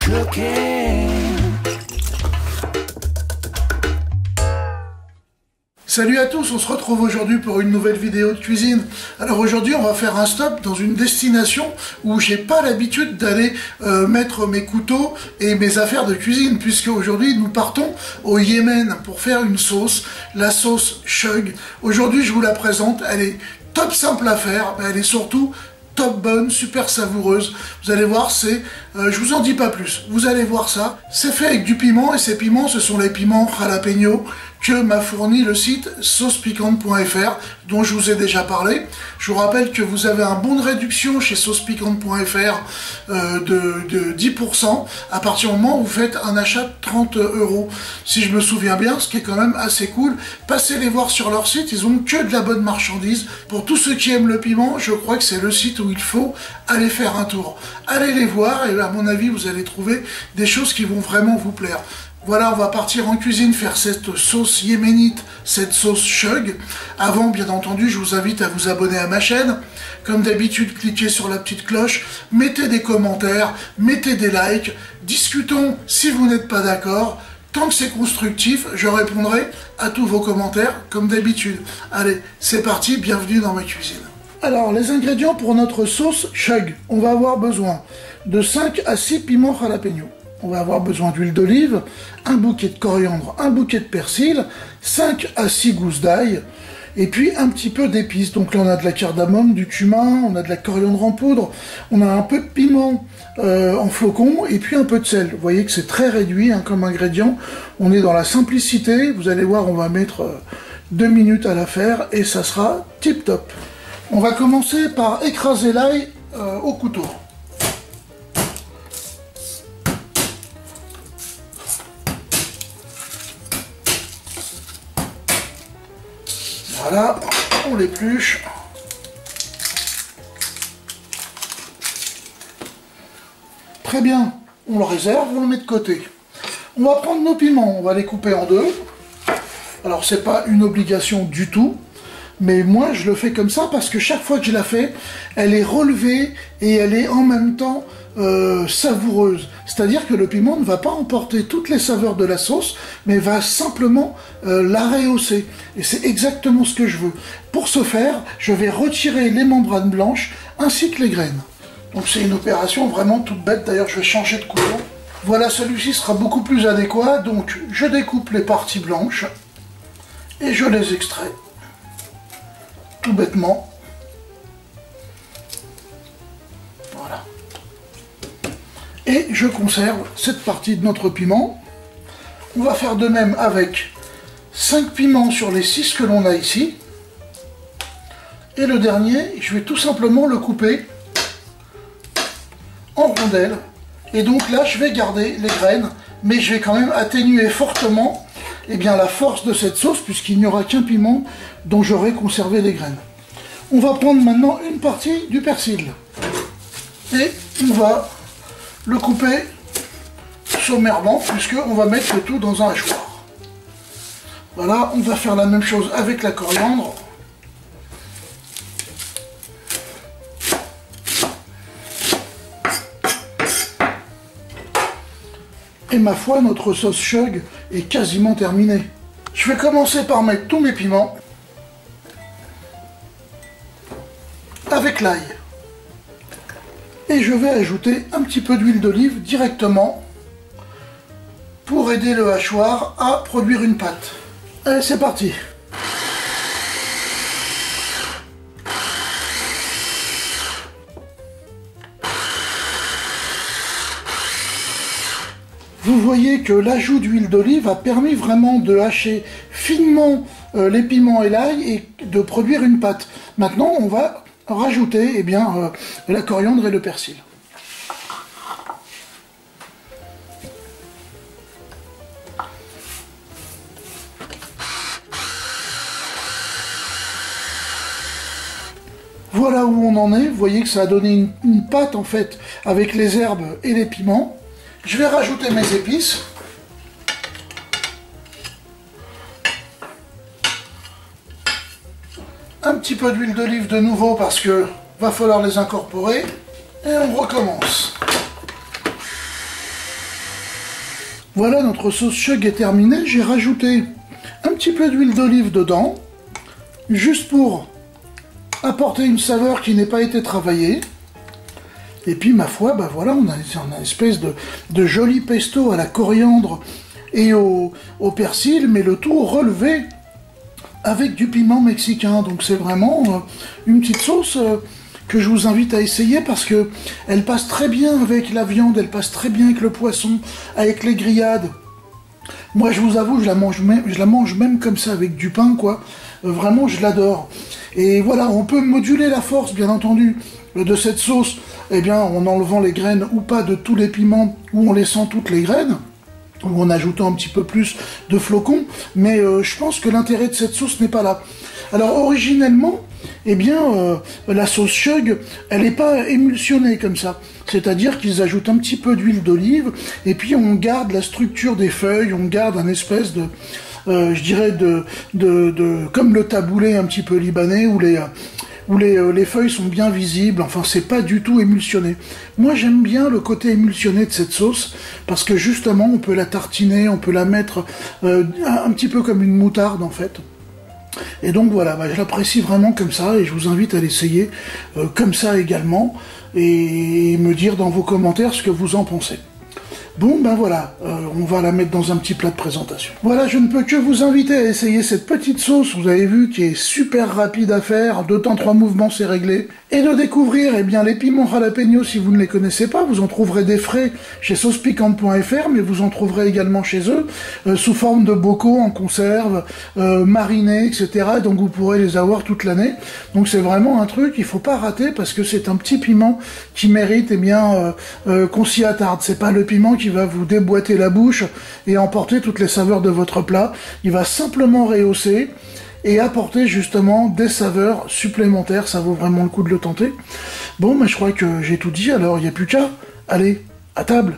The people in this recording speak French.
cooking. Salut à tous, on se retrouve aujourd'hui pour une nouvelle vidéo de cuisine. Alors aujourd'hui on va faire un stop dans une destination où j'ai pas l'habitude d'aller mettre mes couteaux et mes affaires de cuisine, puisque aujourd'hui nous partons au Yémen pour faire une sauce, la sauce Shug. Aujourd'hui je vous la présente, elle est top simple à faire, mais elle est surtout top bonne, super savoureuse. Vous allez voir, je vous en dis pas plus, vous allez voir ça. C'est fait avec du piment, et ces piments, ce sont les piments jalapeno que m'a fourni le site saucepiquante.fr, dont je vous ai déjà parlé. Je vous rappelle que vous avez un bon de réduction chez saucepiquante.fr de 10% à partir du moment où vous faites un achat de 30 €. Si je me souviens bien, ce qui est quand même assez cool. Passez les voir sur leur site, ils ont que de la bonne marchandise. Pour tous ceux qui aiment le piment, je crois que c'est le site où il faut aller faire un tour. Allez les voir et à mon avis, vous allez trouver des choses qui vont vraiment vous plaire. Voilà, on va partir en cuisine faire cette sauce yéménite, cette sauce Shug. Avant, bien entendu, je vous invite à vous abonner à ma chaîne. Comme d'habitude, cliquez sur la petite cloche, mettez des commentaires, mettez des likes, discutons si vous n'êtes pas d'accord. Tant que c'est constructif, je répondrai à tous vos commentaires, comme d'habitude. Allez, c'est parti, bienvenue dans ma cuisine. Alors, les ingrédients pour notre sauce Shug. On va avoir besoin de 5 à 6 piments jalapeno. On va avoir besoin d'huile d'olive, un bouquet de coriandre, un bouquet de persil, 5 à 6 gousses d'ail, et puis un petit peu d'épices. Donc là on a de la cardamome, du cumin, on a de la coriandre en poudre, on a un peu de piment en flocons, et puis un peu de sel. Vous voyez que c'est très réduit hein, comme ingrédient. On est dans la simplicité, vous allez voir, on va mettre 2 minutes à la faire, et ça sera tip top. On va commencer par écraser l'ail au couteau. Voilà, on l'épluche. Très bien, on le réserve, on le met de côté. On va prendre nos piments, on va les couper en deux. Alors c'est pas une obligation du tout, mais moi je le fais comme ça parce que chaque fois que je la fais, elle est relevée et elle est en même temps savoureuse. C'est-à-dire que le piment ne va pas emporter toutes les saveurs de la sauce, mais va simplement la rehausser. Et c'est exactement ce que je veux. Pour ce faire, je vais retirer les membranes blanches ainsi que les graines. Donc c'est une opération vraiment toute bête. D'ailleurs, je vais changer de couteau. Voilà, celui-ci sera beaucoup plus adéquat. Donc je découpe les parties blanches et je les extrais. Tout bêtement. Voilà. Et je conserve cette partie de notre piment. On va faire de même avec 5 piments sur les 6 que l'on a ici. Et le dernier, je vais tout simplement le couper en rondelles. Et donc là, je vais garder les graines, mais je vais quand même atténuer fortement la force de cette sauce, puisqu'il n'y aura qu'un piment dont j'aurai conservé les graines. On va prendre maintenant une partie du persil. Et on va le couper sommairement, puisqu'on va mettre le tout dans un hachoir. Voilà, on va faire la même chose avec la coriandre. Et ma foi, notre sauce Shug est quasiment terminée. Je vais commencer par mettre tous mes piments avec l'ail. Et je vais ajouter un petit peu d'huile d'olive directement pour aider le hachoir à produire une pâte. Allez, c'est parti. Vous voyez que l'ajout d'huile d'olive a permis vraiment de hacher finement les piments et l'ail et de produire une pâte. Maintenant, on va rajouter la coriandre et le persil. Voilà où on en est. Vous voyez que ça a donné une pâte en fait avec les herbes et les piments. Je vais rajouter mes épices. Un petit peu d'huile d'olive de nouveau parce que va falloir les incorporer. Et on recommence. Voilà, notre sauce chug est terminée. J'ai rajouté un petit peu d'huile d'olive dedans, juste pour apporter une saveur qui n'ait pas été travaillée. Et puis, ma foi, bah voilà, on a une espèce de joli pesto à la coriandre et au persil, mais le tout relevé avec du piment mexicain. Donc c'est vraiment une petite sauce que je vous invite à essayer parce que elle passe très bien avec la viande, elle passe très bien avec le poisson, avec les grillades. Moi, je vous avoue, je la mange même comme ça avec du pain, quoi. Vraiment, je l'adore. Et voilà, on peut moduler la force, bien entendu, de cette sauce, eh bien, en enlevant les graines ou pas de tous les piments, ou en laissant toutes les graines, ou en ajoutant un petit peu plus de flocons, mais je pense que l'intérêt de cette sauce n'est pas là. Alors, originellement, eh bien, la sauce chug, elle n'est pas émulsionnée comme ça. C'est-à-dire qu'ils ajoutent un petit peu d'huile d'olive, et puis on garde la structure des feuilles, on garde un espèce de, je dirais, comme le taboulé un petit peu libanais, où les feuilles sont bien visibles, enfin c'est pas du tout émulsionné. Moi j'aime bien le côté émulsionné de cette sauce, parce que justement on peut la tartiner, on peut la mettre un petit peu comme une moutarde en fait. Et donc voilà, bah, je l'apprécie vraiment comme ça, et je vous invite à l'essayer comme ça également, et me dire dans vos commentaires ce que vous en pensez. Bon, ben voilà, on va la mettre dans un petit plat de présentation. Voilà, je ne peux que vous inviter à essayer cette petite sauce, vous avez vu, qui est super rapide à faire, 2 temps 3 mouvements, c'est réglé. Et de découvrir, eh bien, les piments jalapeños, si vous ne les connaissez pas, vous en trouverez des frais chez saucepiquante.fr, mais vous en trouverez également chez eux, sous forme de bocaux, en conserve, marinés, etc. Donc vous pourrez les avoir toute l'année. Donc c'est vraiment un truc qu'il faut pas rater, parce que c'est un petit piment qui mérite, eh bien, qu'on s'y attarde. C'est pas le piment qui va vous déboîter la bouche et emporter toutes les saveurs de votre plat. Il va simplement rehausser et apporter justement des saveurs supplémentaires. Ça vaut vraiment le coup de le tenter. Bon, mais je crois que j'ai tout dit, alors il n'y a plus qu'à. Allez, à table!